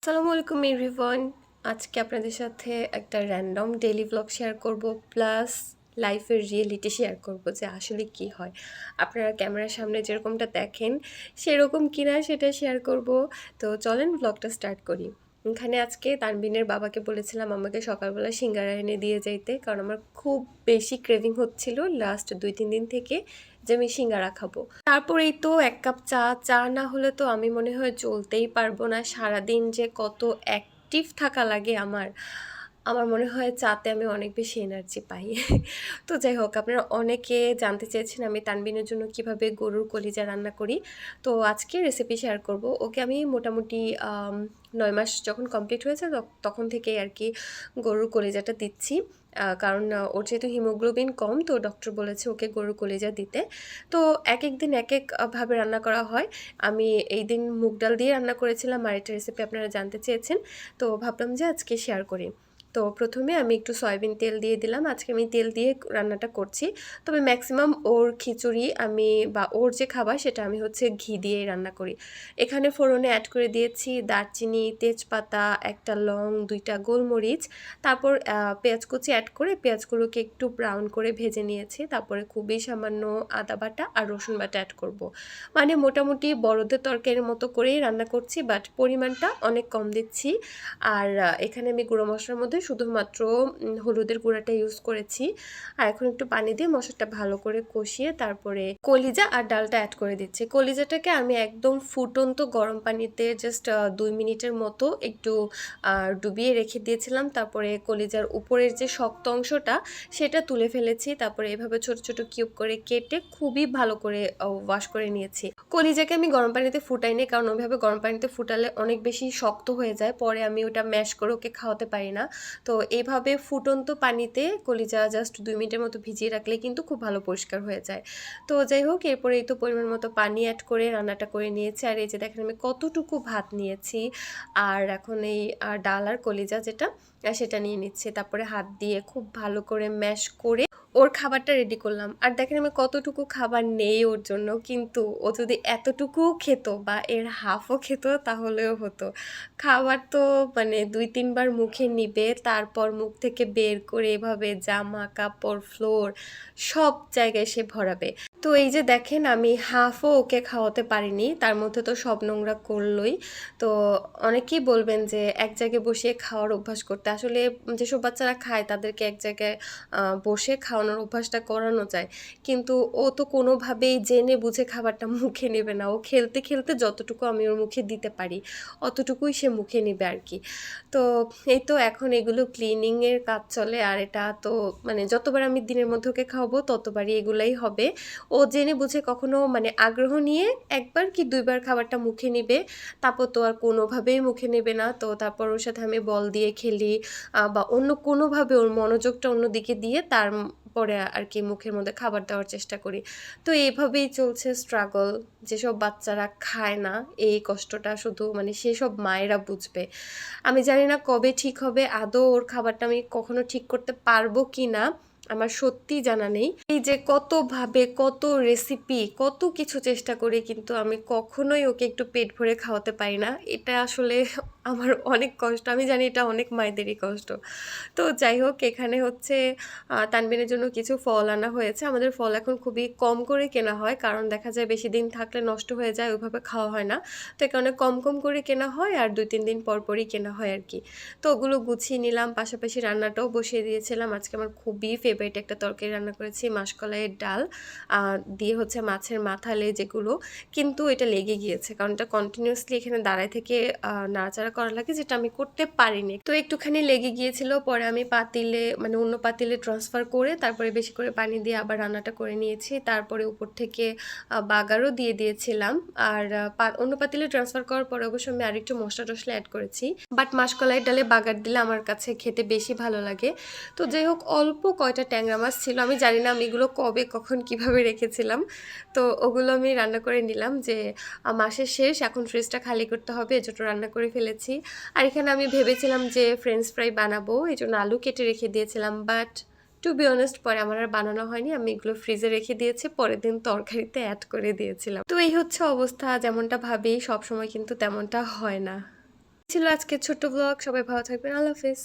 আসসালামু আলাইকুম এভরিওয়ান। আজকে আপনাদের সাথে একটা র্যান্ডম ডেইলি ব্লগ শেয়ার করব, প্লাস লাইফের রিয়েলিটি শেয়ার করব যে আসলে কি হয়। আপনারা ক্যামেরার সামনে যেরকমটা দেখেন সেরকম কিনা সেটা শেয়ার করব। তো চলেন ব্লগটা স্টার্ট করি। এখানে আজকে তানবিনের বাবাকে বলেছিলাম আমাকে সকালবেলা সিঙ্গারা এনে দিয়ে যাইতে, কারণ আমার খুব বেশি ক্রেভিং হচ্ছিল লাস্ট 2-3 দিন থেকে যে আমি সিঙ্গারা খাবো। তারপরেই তো ১ কাপ চা, চা না হলে তো আমি মনে হয় চলতেই পারবো না। সারাদিন যে কত অ্যাক্টিভ থাকা লাগে আমার, আমার মনে হয় চাতে আমি অনেক বেশি এনার্জি পাই। তো যাই হোক, আপনারা অনেকে জানতে চেয়েছেন আমি তানবিনের জন্য কিভাবে গরুর কলিজা রান্না করি। তো আজকে রেসিপি শেয়ার করব। ওকে আমি মোটামুটি ৯ মাস যখন কমপ্লিট হয়েছে তখন থেকেই আর কি গরুর কলিজাটা দিচ্ছি। কারণ ওর যেহেতু হিমোগ্লোবিন কম, তো ডক্টর বলেছে ওকে গরুর কলিজা দিতে। তো এক দিন এক ভাবে রান্না করা হয়। আমি এই দিন মুগ ডাল দিয়ে রান্না করেছিলাম, আর একটা রেসিপি আপনারা জানতে চেয়েছেন, তো ভাবলাম যে আজকে শেয়ার করি। তো প্রথমে আমি একটু সয়াবিন তেল দিয়ে দিলাম। আজকে আমি তেল দিয়ে রান্নাটা করছি, তবে ম্যাক্সিমাম ওর খিচুড়ি আমি বা ওর যে খাবার সেটা আমি হচ্ছে ঘি দিয়েই রান্না করি। এখানে ফোড়নে অ্যাড করে দিয়েছি দারচিনি, তেজপাতা, একটা লং, 2টা গোলমরিচ, তারপর পেঁয়াজ কুচি অ্যাড করে পেঁয়াজগুলোকে একটু ব্রাউন করে ভেজে নিয়েছি। তারপরে খুবই সামান্য আদা বাটা আর রসুন বাটা অ্যাড করব। মানে মোটামুটি বড়দের তরকারির মতো করেই রান্না করছি, বাট পরিমাণটা অনেক কম দিচ্ছি। আর এখানে আমি গুঁড়ো মশলার মধ্যে শুধুমাত্র হলুদের গুঁড়াটা ইউজ করেছি। আর এখন একটু পানি দিয়ে মশলাটা ভালো করে কষিয়ে তারপরে কলিজা আর ডালটা অ্যাড করে দিচ্ছি। কলিজাটাকে আমি একদম ফুটন্ত গরম পানিতে জাস্ট 2 মিনিটের মতো একটু ডুবিয়ে রেখে দিয়েছিলাম। তারপরে কলিজার উপরের যে শক্ত অংশটা সেটা তুলে ফেলেছি। তারপরে এভাবে ছোট ছোট কিউব করে কেটে খুবই ভালো করে ওয়াশ করে নিয়েছি। কলিজাকে আমি গরম পানিতে ফুটাইনি, কারণ ওইভাবে গরম পানিতে ফুটালে অনেক বেশি শক্ত হয়ে যায়, পরে আমি ওটা ম্যাশ করে ওকে খাওয়াতে পারি না। তো এইভাবে ফুটন্ত পানিতে কলিজা জাস্ট 2 মিনিটের মতো ভিজিয়ে রাখলে কিন্তু খুব ভালো পরিষ্কার হয়ে যায়। তো যাই হোক, এরপরে এই তো পরিমাণ মতো পানি অ্যাড করে রান্নাটা করে নিয়েছি। আর এই যে দেখেন আমি কতটুকু ভাত নিয়েছি, আর এখন এই ডাল আর কলিজা যেটা সেটা নিয়ে নিচ্ছে। তারপরে হাত দিয়ে খুব ভালো করে ম্যাশ করে ওর খাবারটা রেডি করলাম। আর দেখেন আমি কতটুকু খাবার নেই ওর জন্য, কিন্তু ও যদি এতটুকুও খেত বা এর হাফও খেত তাহলেও হতো। খাবার তো মানে 2-3 বার মুখে নিবে, তারপর মুখ থেকে বের করে এভাবে জামা কাপড় ফ্লোর সব জায়গায় সে ভরাবে। তো এই যে দেখেন আমি হাফও ওকে খাওয়াতে পারিনি, তার মধ্যে তো সব নোংরা করলোই। তো অনেকেই বলবেন যে এক জায়গায় বসিয়ে খাওয়ার অভ্যাস করতে, আসলে যেসব বাচ্চারা খায় তাদেরকে এক জায়গায় বসে খাওয়ানোর অভ্যাসটা করানো যায়, কিন্তু ও তো কোনোভাবেই জেনে বুঝে খাবারটা মুখে নেবে না। ও খেলতে খেলতে যতটুকু আমি ওর মুখে দিতে পারি অতটুকুই সে মুখে নেবে আর কি। তো এই তো এখন এগুলো ক্লিনিংয়ের কাজ চলে, আর এটা তো মানে যতবার আমি দিনের মধ্যে ওকে খাওয়াবো ততবারই এগুলাই হবে। ও জেনে বুঝে কখনো মানে আগ্রহ নিয়ে 1বার কি 2বার খাবারটা মুখে নিবে, তারপর তো আর কোনোভাবেই মুখে নেবে না। তো তারপর ওর সাথে আমি বল দিয়ে খেলি বা অন্য কোনোভাবে ওর মনোযোগটা অন্যদিকে দিয়ে তারপরে আর কি মুখের মধ্যে খাবার দেওয়ার চেষ্টা করি। তো এইভাবেই চলছে স্ট্রাগল। যেসব বাচ্চারা খায় না এই কষ্টটা শুধু মানে সেসব মায়েরা বুঝবে। আমি জানি না কবে ঠিক হবে, আদৌ ওর খাবারটা আমি কখনো ঠিক করতে পারবো কি না আমার সত্যিই জানা নেই। এই যে কতভাবে কত রেসিপি কত কিছু চেষ্টা করি, কিন্তু আমি কখনোই ওকে একটু পেট ভরে খাওয়াতে পারি না। এটা আসলে আমার অনেক কষ্ট, আমি জানি এটা অনেক মায়েদেরই কষ্ট। তো যাই হোক, এখানে হচ্ছে তানবিনের জন্য কিছু ফল আনা হয়েছে। আমাদের ফল এখন খুবই কম করে কেনা হয়, কারণ দেখা যায় বেশি দিন থাকলে নষ্ট হয়ে যায়, ওইভাবে খাওয়া হয় না। তো এই কারণে কম কম করে কেনা হয়, আর 2-3 দিন পর পরই কেনা হয় আর কি। তো ওগুলো গুছিয়ে নিলাম, পাশাপাশি রান্নাটাও বসিয়ে দিয়েছিলাম। আজকে আমার খুবই ফেভারিট একটা তরকারি রান্না করেছি, মাসকলাইয়ের ডাল দিয়ে হচ্ছে মাছের মাথা যেগুলো, কিন্তু এটা লেগে গিয়েছে, কারণ এটা কন্টিনিউয়াসলি এখানে দাঁড়ায় থেকে নাড়াচাড়া করা লাগে, যেটা আমি করতে পারিনি। তো একটুখানি লেগে গিয়েছিল, পরে আমি পাতিলে মানে অন্য পাতিলে ট্রান্সফার করে তারপরে বেশি করে পানি দিয়ে আবার রান্নাটা করে নিয়েছি। তারপরে উপর থেকে বাগারও দিয়ে দিয়েছিলাম। আর অন্য পাতিলে ট্রান্সফার করার পরে অবশ্য আমি আরেকটু মশলা টশলা অ্যাড করেছি, বাট মাসকলাইয়ের ডালে বাগার দিলে আমার কাছে খেতে বেশি ভালো লাগে। তো যাই হোক, অল্প কয়টা ট্যাংরা মাছ ছিল, আমি জানি না আমি এগুলো কবে কখন কিভাবে রেখেছিলাম। তো ওগুলো আমি রান্না করে নিলাম, যে মাসের শেষ, এখন ফ্রিজটা খালি করতে হবে, এজন্য রান্না করে ফেলেছি। আর এখানে আমি ভেবেছিলাম যে ফ্রেঞ্চ ফ্রাই বানাবো, এই জন্য আলু কেটে রেখে দিয়েছিলাম, বাট টু বি অনেস্ট পরে আমার আর বানানো হয়নি। আমি এগুলো ফ্রিজে রেখে দিয়েছি, পরের দিন তরকারিতে অ্যাড করে দিয়েছিলাম। তো এই হচ্ছে অবস্থা, যেমনটা ভাবি সবসময় কিন্তু তেমনটা হয় না। ছিল আজকের ছোট্ট ব্লগ। সবাই ভালো থাকবেন। আল্লাহ হাফেজ।